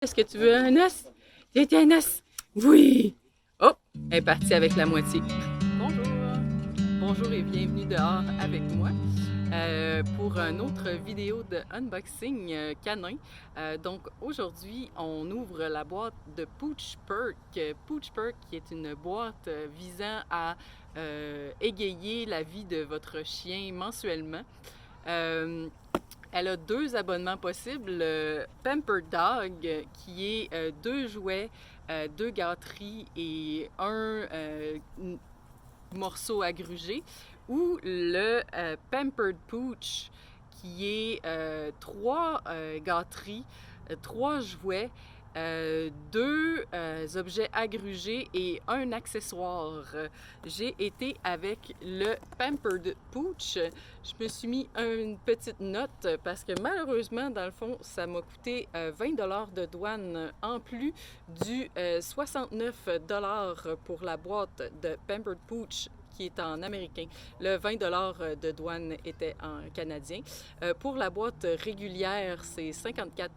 Est-ce que tu veux un os? C'est un os! Oui! Oh! Elle est partie avec la moitié. Bonjour! Bonjour et bienvenue dehors avec moi pour une autre vidéo de unboxing canin. Donc aujourd'hui, on ouvre la boîte de Pooch Perk. Pooch Perk qui est une boîte visant à égayer la vie de votre chien mensuellement. Elle a deux abonnements possibles. Le Pampered Dog, qui est deux jouets, deux gâteries et un morceau à gruger, ou le Pampered Pooch, qui est trois gâteries, trois jouets, deux objets à gruger et un accessoire. J'ai été avec le Pampered Pooch. Je me suis mis une petite note parce que malheureusement, dans le fond, ça m'a coûté 20 de douane en plus du 69 pour la boîte de Pampered Pooch qui est en américain. Le 20 de douane était en canadien. Pour la boîte régulière, c'est 54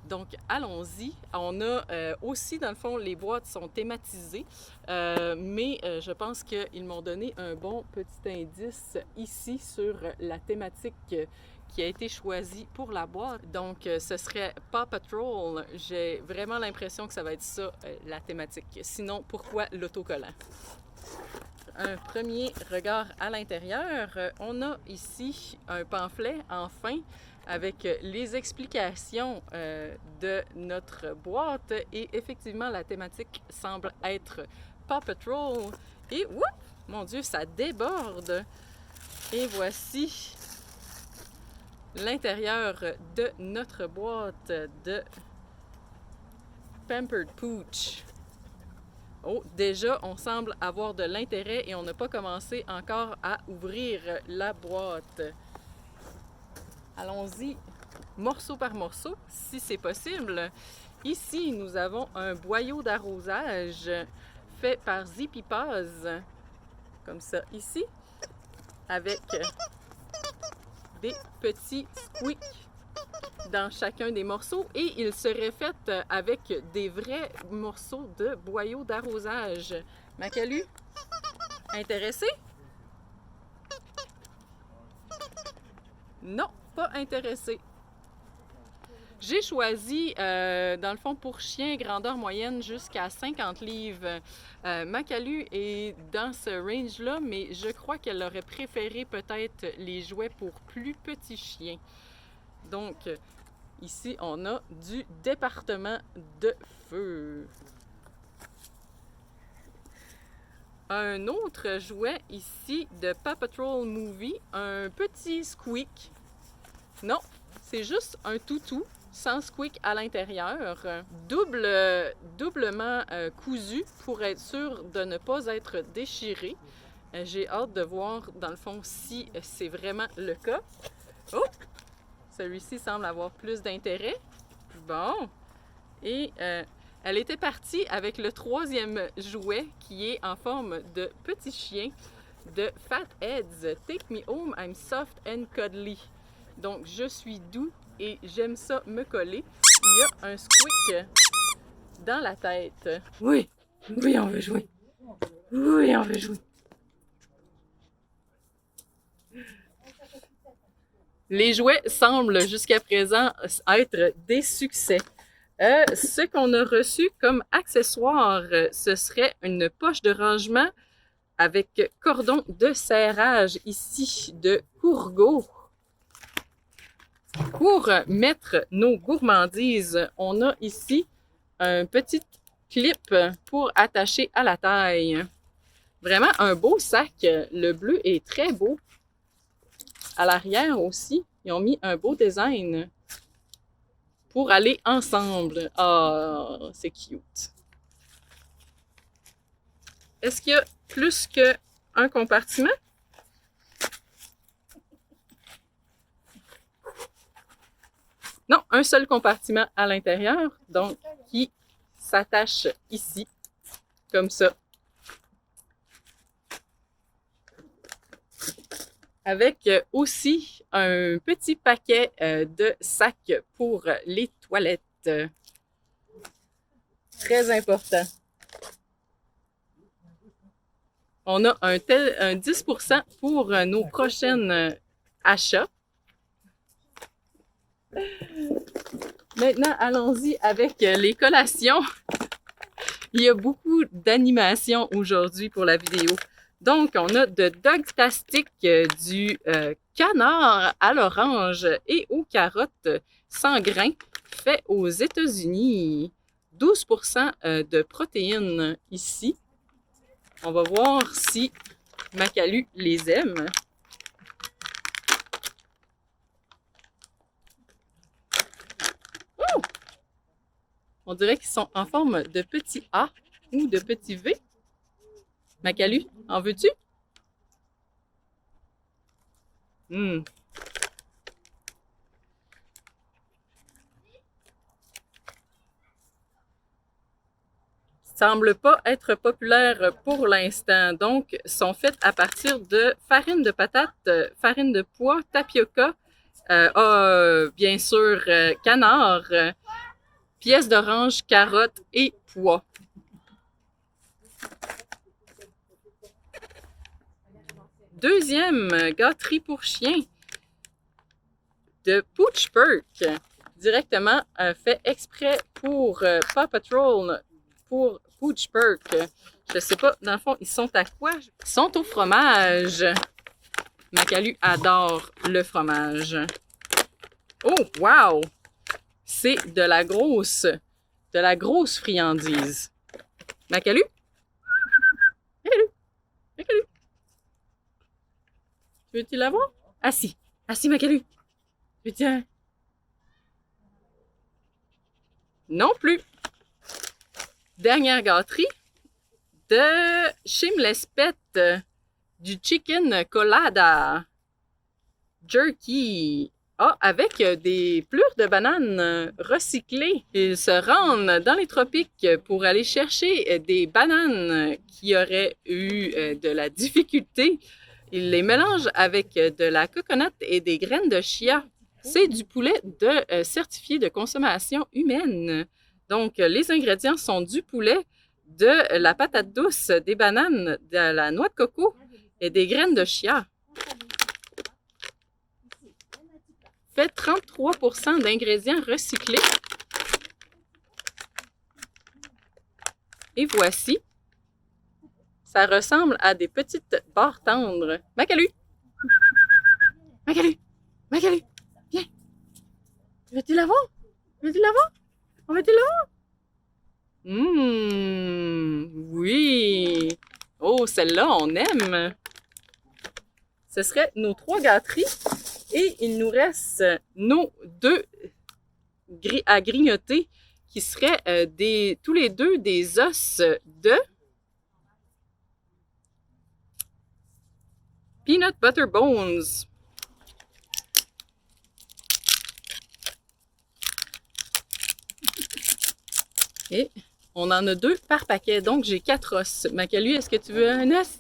Donc, allons-y. On a aussi, dans le fond, les boîtes sont thématisées, mais je pense qu'ils m'ont donné un bon petit indice ici sur la thématique qui a été choisie pour la boîte. Donc, ce serait Paw Patrol. J'ai vraiment l'impression que ça va être ça, la thématique. Sinon, pourquoi l'autocollant? Un premier regard à l'intérieur. On a ici un pamphlet, enfin, avec les explications de notre boîte. Et effectivement, la thématique semble être Paw Patrol. Et, whoop, mon Dieu, ça déborde! Et voici l'intérieur de notre boîte de Pampered Pooch. Oh, déjà, on semble avoir de l'intérêt et on n'a pas commencé encore à ouvrir la boîte. Allons-y morceau par morceau, si c'est possible. Ici, nous avons un boyau d'arrosage fait par Zippy Paws, comme ça ici, avec des petits squeaks dans chacun des morceaux et il serait fait avec des vrais morceaux de boyau d'arrosage. Macalu, intéressé? Non, pas intéressé. J'ai choisi, dans le fond, pour chien grandeur moyenne jusqu'à 50 livres. Macalu est dans ce range-là, mais je crois qu'elle aurait préféré peut-être les jouets pour plus petits chiens. Donc, ici, on a du département de feu. Un autre jouet ici de Paw Patrol Movie, un petit squeak. Non, c'est juste un toutou sans squeak à l'intérieur, doublement cousu pour être sûr de ne pas être déchiré. J'ai hâte de voir dans le fond si c'est vraiment le cas. Oh! Celui-ci semble avoir plus d'intérêt. Bon. Et elle était partie avec le troisième jouet qui est en forme de petit chien de Fat Heads. Take me home, I'm soft and cuddly. Donc, je suis doux et j'aime ça me coller. Il y a un squeak dans la tête. Oui, oui, on veut jouer. Oui, on veut jouer. Les jouets semblent jusqu'à présent être des succès. Ce qu'on a reçu comme accessoire, ce serait une poche de rangement avec cordon de serrage ici de Courgo. Pour mettre nos gourmandises, on a ici un petit clip pour attacher à la taille. Vraiment un beau sac. Le bleu est très beau. À l'arrière aussi, ils ont mis un beau design pour aller ensemble. Ah, c'est cute. Est-ce qu'il y a plus qu'un compartiment? Non, un seul compartiment à l'intérieur, donc qui s'attache ici, comme ça. Avec aussi un petit paquet de sacs pour les toilettes. Très important. On a un 10% pour nos prochains achats. Maintenant, allons-y avec les collations. Il y a beaucoup d'animations aujourd'hui pour la vidéo. Donc, on a de Dogtastic, du canard à l'orange et aux carottes sans grains, fait aux États-Unis. 12% de protéines ici. On va voir si Makalu les aime. Oh! On dirait qu'ils sont en forme de petit A ou de petit V. Makalu, en veux-tu? Mmh. Semble pas être populaire pour l'instant. Donc, sont faites à partir de farine de patate, farine de pois, tapioca, bien sûr, canard, pièces d'orange, carottes et pois. Deuxième gâterie pour chien de Pooch Perk, directement fait exprès pour Paw Patrol, pour Pooch Perk. Je sais pas, dans le fond, ils sont à quoi? Ils sont au fromage. Makalu adore le fromage. Oh, wow! C'est de la grosse friandise. Makalu? Makalu? Makalu? Veux-tu l'avoir? Assis. Assis, Makalu. Veux-tu? Non plus. Dernière gâterie de Shameless Pet, du Chicken Colada Jerky. Ah, avec des plures de bananes recyclées. Ils se rendent dans les tropiques pour aller chercher des bananes qui auraient eu de la difficulté. Ils les mélangent avec de la coconut et des graines de chia. C'est du poulet certifié de consommation humaine. Donc, les ingrédients sont du poulet, de la patate douce, des bananes, de la noix de coco et des graines de chia. Fait 33% d'ingrédients recyclés. Et voici. Ça ressemble à des petites barres tendres. Makalu! Makalu! Makalu! Viens! Veux-tu l'avoir? Veux-tu l'avoir? On va-tu l'avoir? Oui! Oh, celle-là, on aime! Ce serait nos 3 gâteries. Et il nous reste nos 2 à grignoter qui seraient tous les 2 des os de Peanut Butter Bones. Et on en a 2 par paquet, donc j'ai 4 os. Makalu, est-ce que tu veux un os?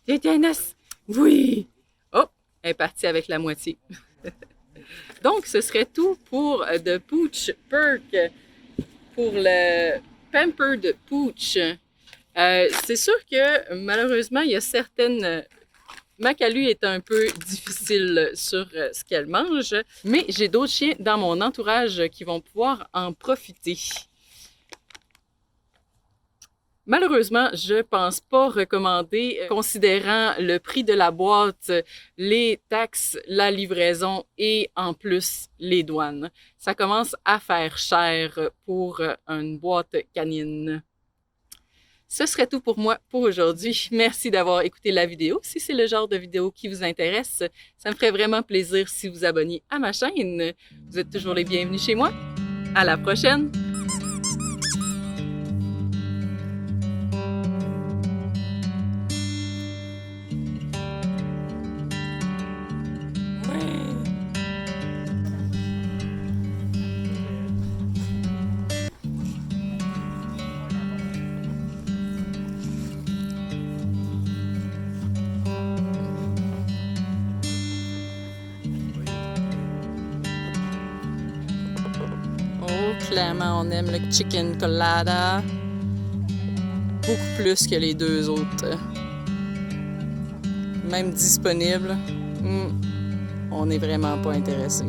J'ai un os! Oui! Oh, elle est partie avec la moitié. Donc, ce serait tout pour The Pooch Perk, pour le Pampered Pooch. C'est sûr que malheureusement, il y a certaines... Makalu est un peu difficile sur ce qu'elle mange, mais j'ai d'autres chiens dans mon entourage qui vont pouvoir en profiter. Malheureusement, je pense pas recommander, considérant le prix de la boîte, les taxes, la livraison et en plus les douanes. Ça commence à faire cher pour une boîte canine. Ce serait tout pour moi pour aujourd'hui. Merci d'avoir écouté la vidéo. Si c'est le genre de vidéo qui vous intéresse, ça me ferait vraiment plaisir si vous abonniez à ma chaîne. Vous êtes toujours les bienvenus chez moi. À la prochaine! clairement, on aime le chicken colada beaucoup plus que les deux autres. Même disponible, on n'est vraiment pas intéressé.